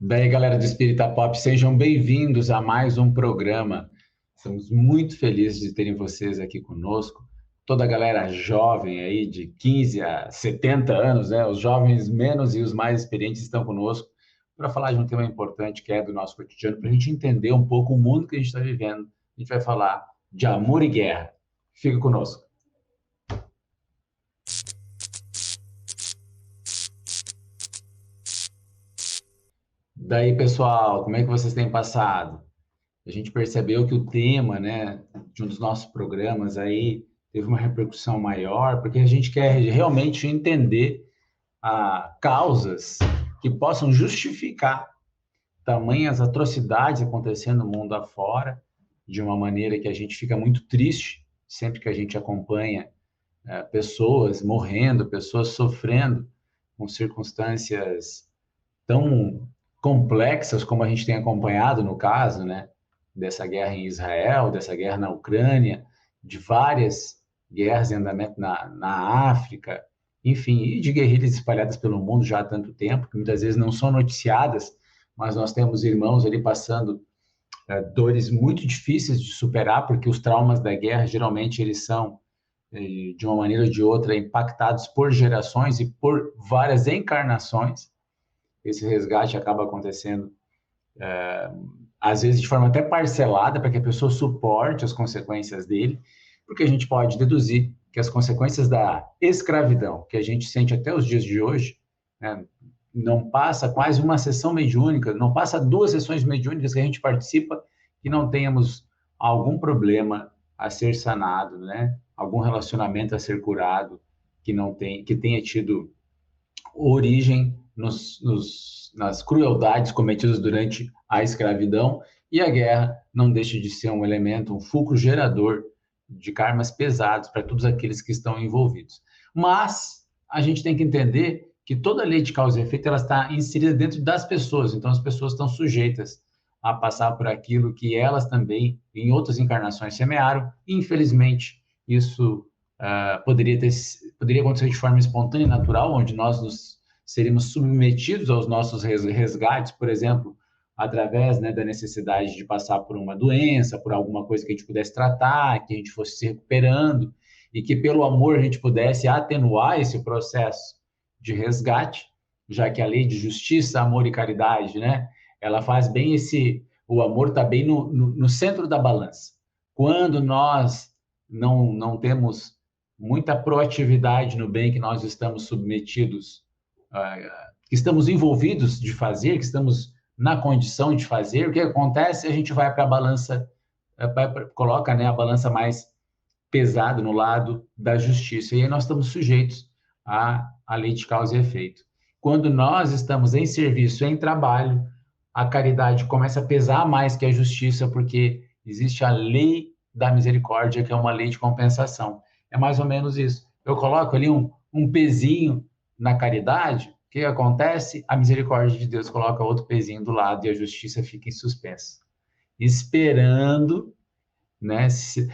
Daí, galera do Espírita Pop, sejam bem-vindos a mais um programa. Estamos muito felizes de terem vocês aqui conosco. Toda a galera jovem aí, de 15 a 70 anos, né? Os jovens menos e os mais experientes estão conosco para falar de um tema importante que é do nosso cotidiano, para a gente entender um pouco o mundo que a gente está vivendo. A gente vai falar de amor e guerra. Fica conosco. Daí, pessoal, como é que vocês têm passado? A gente percebeu que o tema, né, de um dos nossos programas aí teve uma repercussão maior, porque a gente quer realmente entender causas que possam justificar tamanhas atrocidades acontecendo no mundo afora, de uma maneira que a gente fica muito triste sempre que a gente acompanha pessoas morrendo, pessoas sofrendo com circunstâncias tão complexas como a gente tem acompanhado no caso, né, dessa guerra em Israel, dessa guerra na Ucrânia, de várias guerras em andamento na África, enfim, e de guerrilhas espalhadas pelo mundo já há tanto tempo, que muitas vezes não são noticiadas, mas nós temos irmãos ali passando dores muito difíceis de superar, porque os traumas da guerra, geralmente, eles são, de uma maneira ou de outra, impactados por gerações e por várias encarnações. Esse resgate acaba acontecendo às vezes de forma até parcelada, para que a pessoa suporte as consequências dele, porque a gente pode deduzir que as consequências da escravidão, que a gente sente até os dias de hoje, né, não passa quase uma sessão mediúnica, não passa duas sessões mediúnicas que a gente participa e não tenhamos algum problema a ser sanado, né? Algum relacionamento a ser curado que tenha tido origem nas crueldades cometidas durante a escravidão, e a guerra não deixa de ser um elemento, um fulcro gerador de karmas pesados para todos aqueles que estão envolvidos. Mas a gente tem que entender que toda lei de causa e efeito ela está inserida dentro das pessoas, então as pessoas estão sujeitas a passar por aquilo que elas também, em outras encarnações, semearam. Infelizmente, isso poderia acontecer de forma espontânea e natural, onde nós seríamos submetidos aos nossos resgates, por exemplo, através, né, da necessidade de passar por uma doença, por alguma coisa que a gente pudesse tratar, que a gente fosse se recuperando, e que pelo amor a gente pudesse atenuar esse processo de resgate, já que a lei de justiça, amor e caridade, né, ela faz bem o amor está bem no centro da balança. Quando nós não temos muita proatividade no bem que nós estamos submetidos, que estamos envolvidos de fazer, que estamos na condição de fazer, o que acontece? A gente vai para a balança, coloca, né, a balança mais pesada no lado da justiça, e aí nós estamos sujeitos à lei de causa e efeito. Quando nós estamos em serviço, em trabalho, a caridade começa a pesar mais que a justiça, porque existe a lei da misericórdia, que é uma lei de compensação. É mais ou menos isso. Eu coloco ali um pezinho na caridade, o que acontece? A misericórdia de Deus coloca outro pezinho do lado e a justiça fica em suspenso, esperando, né, se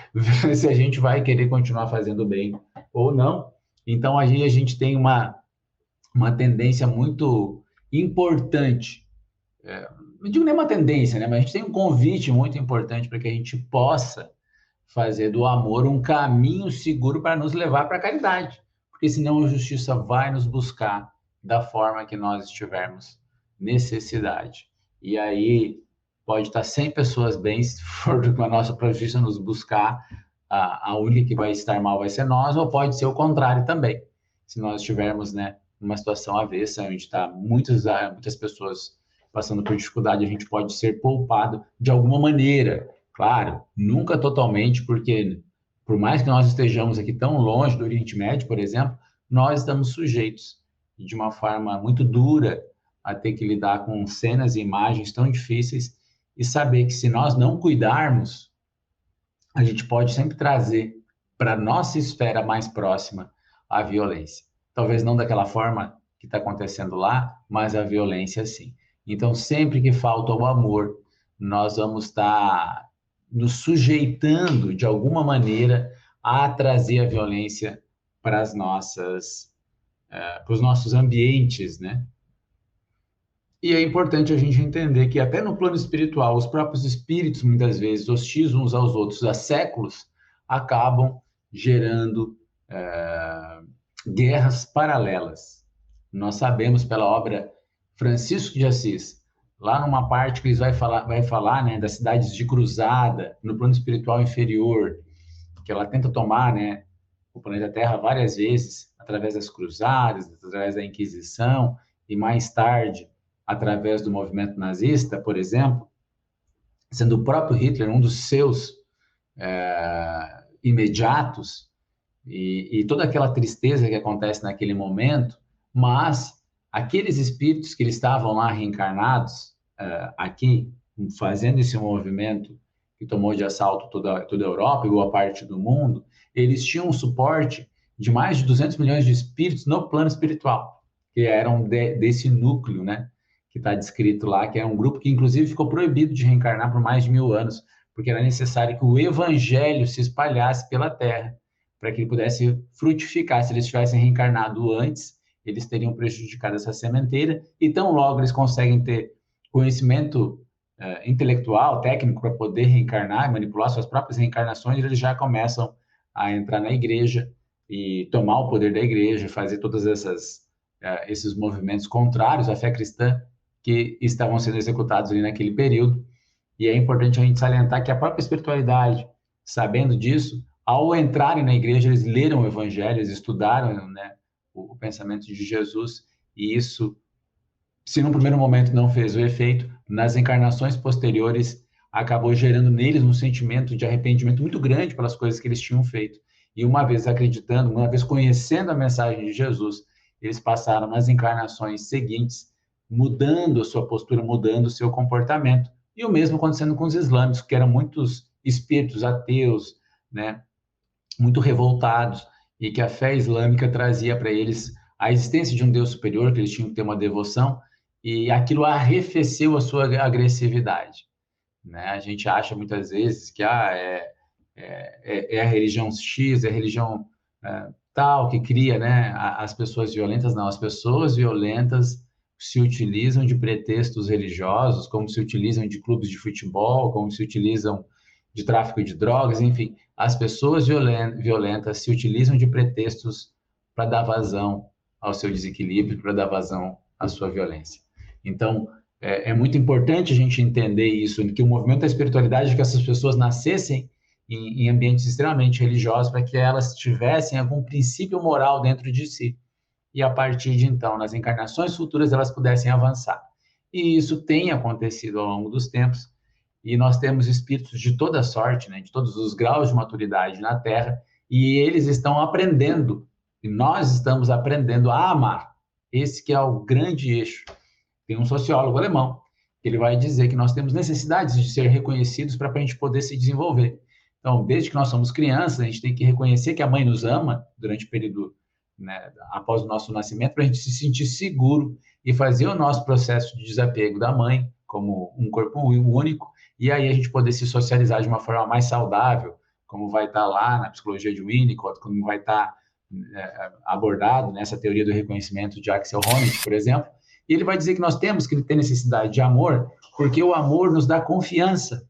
a gente vai querer continuar fazendo bem ou não. Então, aí a gente tem uma tendência muito importante, não digo nem uma tendência, né, mas a gente tem um convite muito importante para que a gente possa fazer do amor um caminho seguro para nos levar para a caridade, porque senão a justiça vai nos buscar da forma que nós estivermos necessidade. E aí pode estar 100 pessoas bem, se for com a nossa justiça nos buscar, a única que vai estar mal vai ser nós, ou pode ser o contrário também, se nós estivermos, né, numa situação avessa, onde está muitas pessoas passando por dificuldade, a gente pode ser poupado de alguma maneira. Claro, nunca totalmente, porque por mais que nós estejamos aqui tão longe do Oriente Médio, por exemplo, nós estamos sujeitos de uma forma muito dura a ter que lidar com cenas e imagens tão difíceis e saber que se nós não cuidarmos, a gente pode sempre trazer para a nossa esfera mais próxima a violência. Talvez não daquela forma que está acontecendo lá, mas a violência sim. Então, sempre que falta o amor, nós vamos estar nos sujeitando de alguma maneira a trazer a violência para os nossos ambientes, né? E é importante a gente entender que até no plano espiritual, os próprios espíritos, muitas vezes, hostis uns aos outros há séculos, acabam gerando eh, guerras paralelas. Nós sabemos pela obra Francisco de Assis, lá numa parte que eles vai falar, né, das cidades de cruzada, no plano espiritual inferior, que ela tenta tomar, né, o planeta Terra várias vezes, através das cruzadas, através da Inquisição, e mais tarde, através do movimento nazista, por exemplo, sendo o próprio Hitler um dos seus imediatos, e toda aquela tristeza que acontece naquele momento, mas aqueles espíritos que eles estavam lá reencarnados, aqui, fazendo esse movimento que tomou de assalto toda a Europa e boa parte do mundo, eles tinham um suporte de mais de 200 milhões de espíritos no plano espiritual, que eram desse núcleo, né, que está descrito lá, que é um grupo que, inclusive, ficou proibido de reencarnar por mais de 1000 anos, porque era necessário que o evangelho se espalhasse pela Terra, para que ele pudesse frutificar. Se eles tivessem reencarnado antes, eles teriam prejudicado essa sementeira, e tão logo eles conseguem ter conhecimento intelectual, técnico, para poder reencarnar e manipular suas próprias reencarnações, eles já começam a entrar na igreja e tomar o poder da igreja, fazer todas esses movimentos contrários à fé cristã que estavam sendo executados ali naquele período. E é importante a gente salientar que a própria espiritualidade, sabendo disso, ao entrarem na igreja, eles leram o evangelho, eles estudaram, né, o pensamento de Jesus, e isso, se no primeiro momento não fez o efeito, nas encarnações posteriores acabou gerando neles um sentimento de arrependimento muito grande pelas coisas que eles tinham feito. E uma vez acreditando, uma vez conhecendo a mensagem de Jesus, eles passaram nas encarnações seguintes, mudando a sua postura, mudando o seu comportamento. E o mesmo acontecendo com os islâmicos, que eram muitos espíritos ateus, né, muito revoltados, e que a fé islâmica trazia para eles a existência de um Deus superior, que eles tinham que ter uma devoção, e aquilo arrefeceu a sua agressividade, né? A gente acha muitas vezes que é a religião X, é a religião tal que cria, né, as pessoas violentas. Não, as pessoas violentas se utilizam de pretextos religiosos, como se utilizam de clubes de futebol, como se utilizam de tráfico de drogas, enfim, as pessoas violentas se utilizam de pretextos para dar vazão ao seu desequilíbrio, para dar vazão à sua violência. Então, é muito importante a gente entender isso, que o movimento da espiritualidade, que essas pessoas nascessem em ambientes extremamente religiosos, para que elas tivessem algum princípio moral dentro de si. E a partir de então, nas encarnações futuras, elas pudessem avançar. E isso tem acontecido ao longo dos tempos, e nós temos espíritos de toda sorte, né, de todos os graus de maturidade na Terra, e eles estão aprendendo, e nós estamos aprendendo a amar. Esse que é o grande eixo. Tem um sociólogo alemão que ele vai dizer que nós temos necessidades de ser reconhecidos para a gente poder se desenvolver. Então, desde que nós somos crianças, a gente tem que reconhecer que a mãe nos ama durante o período, né, após o nosso nascimento, para a gente se sentir seguro e fazer o nosso processo de desapego da mãe como um corpo único, e aí a gente poder se socializar de uma forma mais saudável, como vai estar lá na psicologia de Winnicott, como vai estar abordado nessa teoria do reconhecimento de Axel Honneth, por exemplo. E ele vai dizer que nós temos que ter necessidade de amor, porque o amor nos dá confiança.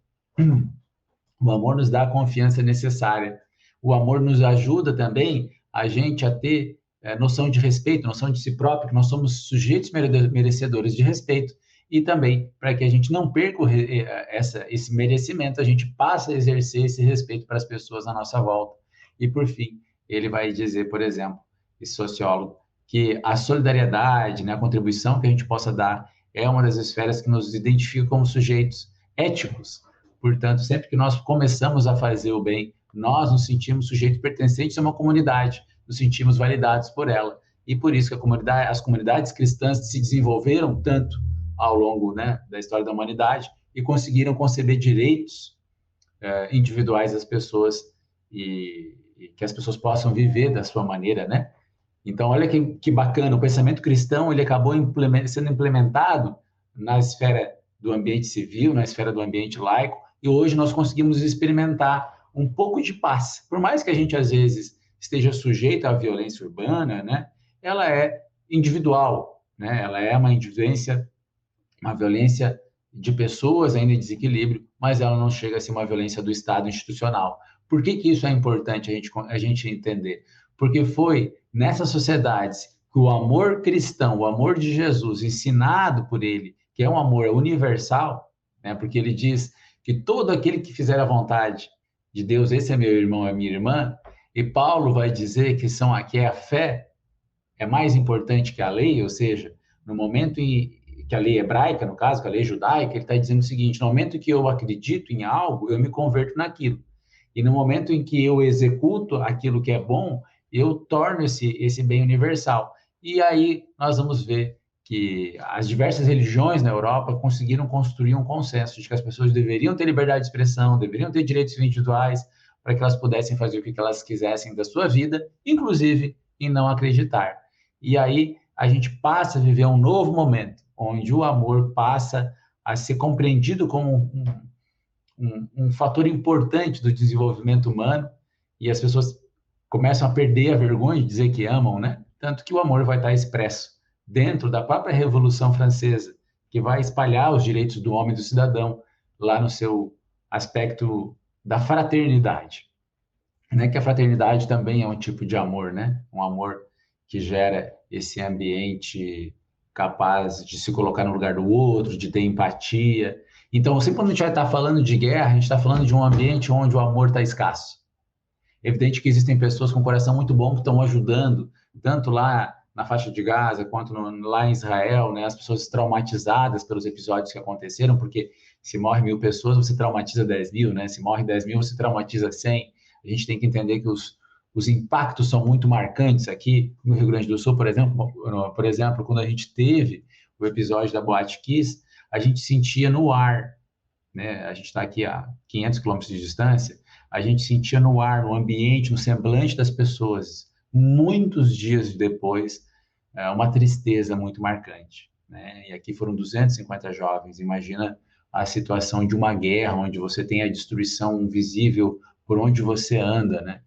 O amor nos dá a confiança necessária. O amor nos ajuda também a gente a ter noção de respeito, noção de si próprio, que nós somos sujeitos merecedores de respeito. E também, para que a gente não perca esse merecimento, a gente passa a exercer esse respeito para as pessoas à nossa volta. E, por fim, ele vai dizer, por exemplo, esse sociólogo, que a solidariedade, né, a contribuição que a gente possa dar é uma das esferas que nos identifica como sujeitos éticos. Portanto, sempre que nós começamos a fazer o bem, nós nos sentimos sujeitos pertencentes a uma comunidade, nos sentimos validados por ela. E por isso que as comunidades cristãs se desenvolveram tanto ao longo, né, da história da humanidade e conseguiram conceber direitos individuais das pessoas e que as pessoas possam viver da sua maneira, né? Então, olha que bacana, o pensamento cristão ele acabou sendo implementado na esfera do ambiente civil, na esfera do ambiente laico, e hoje nós conseguimos experimentar um pouco de paz. Por mais que a gente, às vezes, esteja sujeito à violência urbana, né, ela é individual, né, ela é uma indulgência uma violência de pessoas ainda em desequilíbrio, mas ela não chega a ser uma violência do Estado institucional. Por que que isso é importante a gente entender? Porque foi nessas sociedades que o amor cristão, o amor de Jesus, ensinado por ele, que é um amor universal, né? Porque ele diz que todo aquele que fizer a vontade de Deus, esse é meu irmão, é minha irmã, e Paulo vai dizer que é a fé é mais importante que a lei, ou seja, no momento em que a lei hebraica, no caso, que a lei judaica, ele está dizendo o seguinte: no momento em que eu acredito em algo, eu me converto naquilo. E no momento em que eu executo aquilo que é bom, eu torno esse bem universal. E aí nós vamos ver que as diversas religiões na Europa conseguiram construir um consenso de que as pessoas deveriam ter liberdade de expressão, deveriam ter direitos individuais, para que elas pudessem fazer o que elas quisessem da sua vida, inclusive em não acreditar. E aí a gente passa a viver um novo momento, onde o amor passa a ser compreendido como um fator importante do desenvolvimento humano, e as pessoas começam a perder a vergonha de dizer que amam, né? Tanto que o amor vai estar expresso dentro da própria Revolução Francesa, que vai espalhar os direitos do homem e do cidadão lá no seu aspecto da fraternidade, né? Que a fraternidade também é um tipo de amor, né? Um amor que gera esse ambiente capaz de se colocar no lugar do outro, de ter empatia. Então, sempre quando a gente vai estar falando de guerra, a gente está falando de um ambiente onde o amor está escasso. É evidente que existem pessoas com coração muito bom que estão ajudando, tanto lá na faixa de Gaza, quanto lá em Israel, né? As pessoas traumatizadas pelos episódios que aconteceram, porque se morre 1.000 pessoas, você traumatiza 10.000, né? Se morre 10.000, você traumatiza 100. A gente tem que entender que os impactos são muito marcantes aqui no Rio Grande do Sul, por exemplo, quando a gente teve o episódio da Boate Kiss, a gente sentia no ar, né? A gente está aqui a 500 quilômetros de distância, a gente sentia no ar, no ambiente, no semblante das pessoas, muitos dias depois, uma tristeza muito marcante, né? E aqui foram 250 jovens. Imagina a situação de uma guerra, onde você tem a destruição visível por onde você anda, né?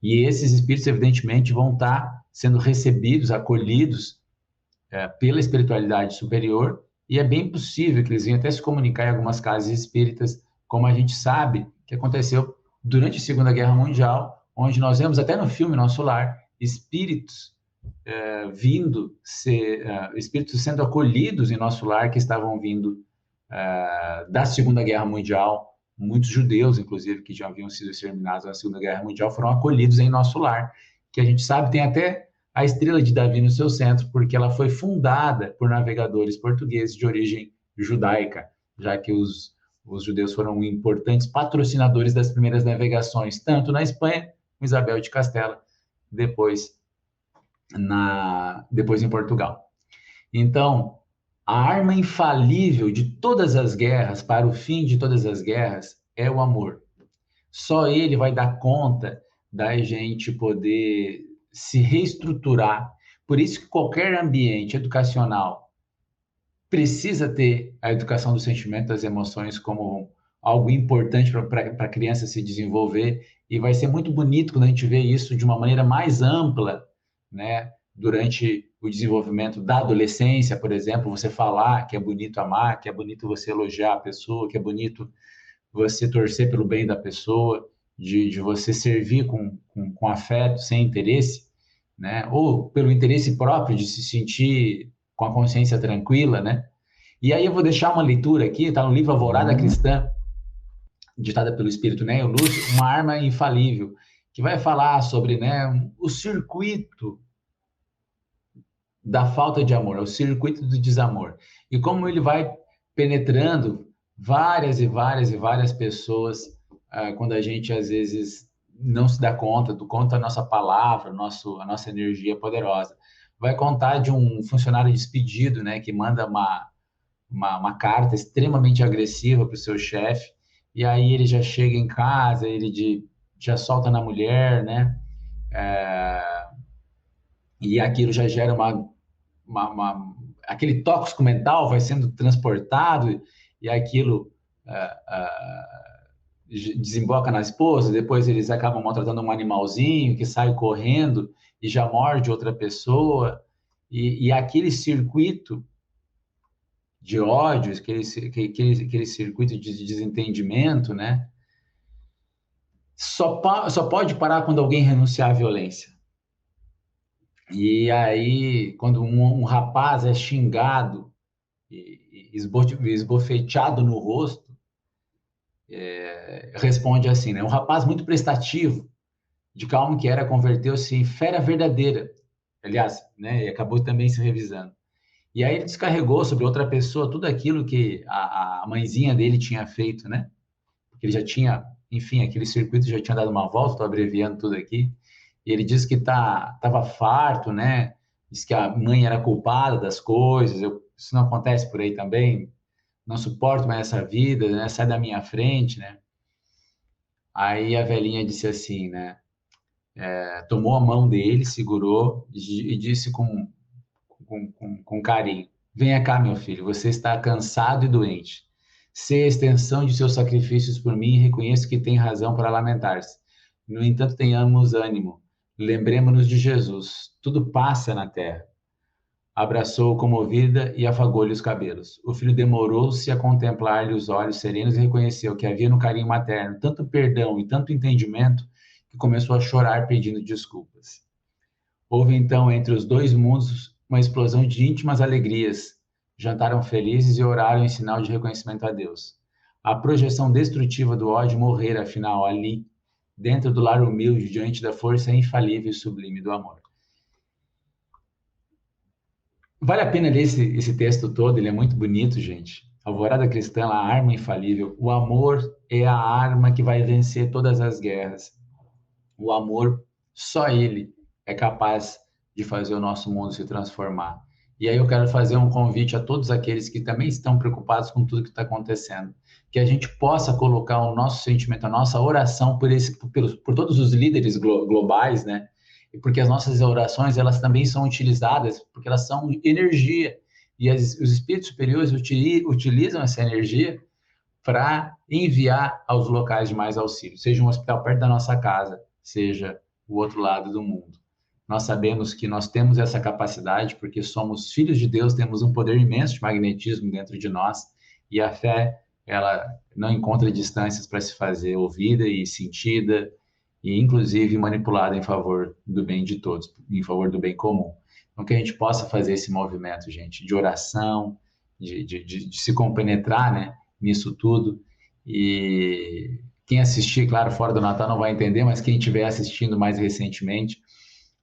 E esses espíritos, evidentemente, vão estar sendo recebidos, acolhidos pela espiritualidade superior, e é bem possível que eles venham até se comunicar em algumas casas espíritas, como a gente sabe que aconteceu durante a Segunda Guerra Mundial, onde nós vemos até no filme Nosso Lar, espíritos espíritos sendo acolhidos em nosso lar, que estavam vindo da Segunda Guerra Mundial. Muitos judeus, inclusive, que já haviam sido exterminados na Segunda Guerra Mundial, foram acolhidos em nosso lar, que a gente sabe tem até a Estrela de Davi no seu centro, porque ela foi fundada por navegadores portugueses de origem judaica, já que os judeus foram importantes patrocinadores das primeiras navegações, tanto na Espanha, com Isabel de Castela, depois em Portugal. Então, a arma infalível de todas as guerras, para o fim de todas as guerras, é o amor. Só ele vai dar conta da gente poder se reestruturar. Por isso que qualquer ambiente educacional precisa ter a educação do sentimento, das emoções como algo importante para a criança se desenvolver, e vai ser muito bonito quando a gente vê isso de uma maneira mais ampla, né? Durante o desenvolvimento da adolescência, por exemplo, você falar que é bonito amar, que é bonito você elogiar a pessoa, que é bonito você torcer pelo bem da pessoa, de você servir com afeto, sem interesse, né? Ou pelo interesse próprio, de se sentir com a consciência tranquila, né? E aí eu vou deixar uma leitura aqui, está no livro Alvorada Cristã, ditada pelo Espírito Neo Lúcio, uma arma infalível, que vai falar sobre, né, o circuito da falta de amor, o circuito do desamor, e como ele vai penetrando várias e várias e várias pessoas, quando a gente às vezes não se dá conta do quanto a nossa palavra, a nossa energia é poderosa. Vai contar de um funcionário despedido, né, que manda uma carta extremamente agressiva para o seu chefe, e aí ele já chega em casa, já solta na mulher, né? E aquilo já gera aquele tóxico mental vai sendo transportado, e aquilo desemboca na esposa. Depois eles acabam maltratando um animalzinho que sai correndo e já morde outra pessoa, e aquele circuito de ódio, aquele circuito de desentendimento, né? Só pode parar quando alguém renunciar à violência. E aí, quando um rapaz é xingado e esbofeteado no rosto, responde assim, né? Um rapaz muito prestativo, de calmo que era, converteu-se em fera verdadeira. Aliás, né? E acabou também se revisando. E aí ele descarregou sobre outra pessoa tudo aquilo que a mãezinha dele tinha feito, né? Porque ele já tinha, enfim, aquele circuito já tinha dado uma volta, estou abreviando tudo aqui. E ele disse que estava farto, né? Diz que a mãe era culpada das coisas. Isso não acontece por aí também. Não suporto mais essa vida, né? Sai da minha frente, né? Aí a velhinha disse assim, né? Tomou a mão dele, segurou e disse com carinho: Venha cá, meu filho, você está cansado e doente. Sei a extensão de seus sacrifícios por mim e reconheço que tem razão para lamentar-se. No entanto, tenhamos ânimo. Lembremos-nos de Jesus. Tudo passa na terra. Abraçou-o comovida e afagou-lhe os cabelos. O filho demorou-se a contemplar-lhe os olhos serenos e reconheceu que havia no carinho materno tanto perdão e tanto entendimento que começou a chorar pedindo desculpas. Houve então entre os dois mundos uma explosão de íntimas alegrias. Jantaram felizes e oraram em sinal de reconhecimento a Deus. A projeção destrutiva do ódio morrera, afinal, ali, dentro do lar humilde, diante da força infalível e sublime do amor. Vale a pena ler esse texto todo, ele é muito bonito, gente. Alvorada Cristã, a arma infalível. O amor é a arma que vai vencer todas as guerras. O amor, só ele é capaz de fazer o nosso mundo se transformar. E aí eu quero fazer um convite a todos aqueles que também estão preocupados com tudo que está acontecendo, que a gente possa colocar o nosso sentimento, a nossa oração por todos os líderes globais, né? E porque as nossas orações, elas também são utilizadas, porque elas são energia, e os espíritos superiores utilizam essa energia para enviar aos locais de mais auxílio, seja um hospital perto da nossa casa, seja o outro lado do mundo. Nós sabemos que nós temos essa capacidade porque somos filhos de Deus, temos um poder imenso de magnetismo dentro de nós e a fé, ela não encontra distâncias para se fazer ouvida e sentida e inclusive manipulada em favor do bem de todos, em favor do bem comum. Então que a gente possa fazer esse movimento, gente, de oração, de se compenetrar, né, nisso tudo. E quem assistir, claro, fora do Natal não vai entender, mas quem estiver assistindo mais recentemente,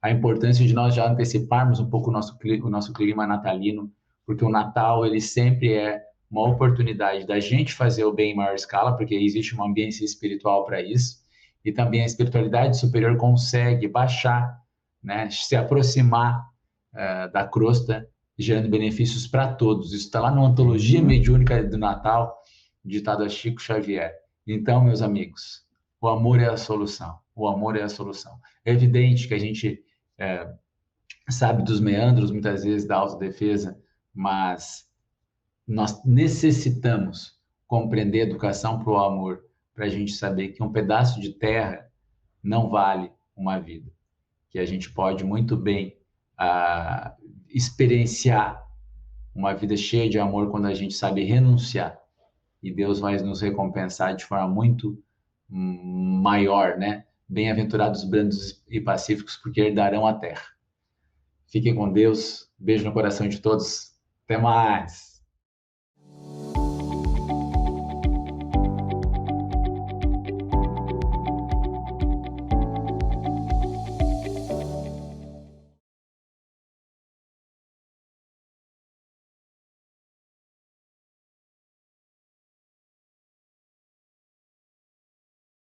a importância de nós já anteciparmos um pouco o nosso clima natalino, porque o Natal, ele sempre é uma oportunidade da gente fazer o bem em maior escala, porque existe uma ambiência espiritual para isso, e também a espiritualidade superior consegue baixar, né, se aproximar da crosta, gerando benefícios para todos. Isso está lá na Antologia Mediúnica do Natal, ditado a Chico Xavier. Então, meus amigos, o amor é a solução. O amor é a solução. É evidente que a gente é, sabe dos meandros, muitas vezes, da autodefesa, mas nós necessitamos compreender a educação para o amor, para a gente saber que um pedaço de terra não vale uma vida, que a gente pode muito bem experienciar uma vida cheia de amor quando a gente sabe renunciar. E Deus vai nos recompensar de forma muito maior, né? Bem-aventurados brandos e pacíficos, porque herdarão a terra. Fiquem com Deus. Beijo no coração de todos. Até mais.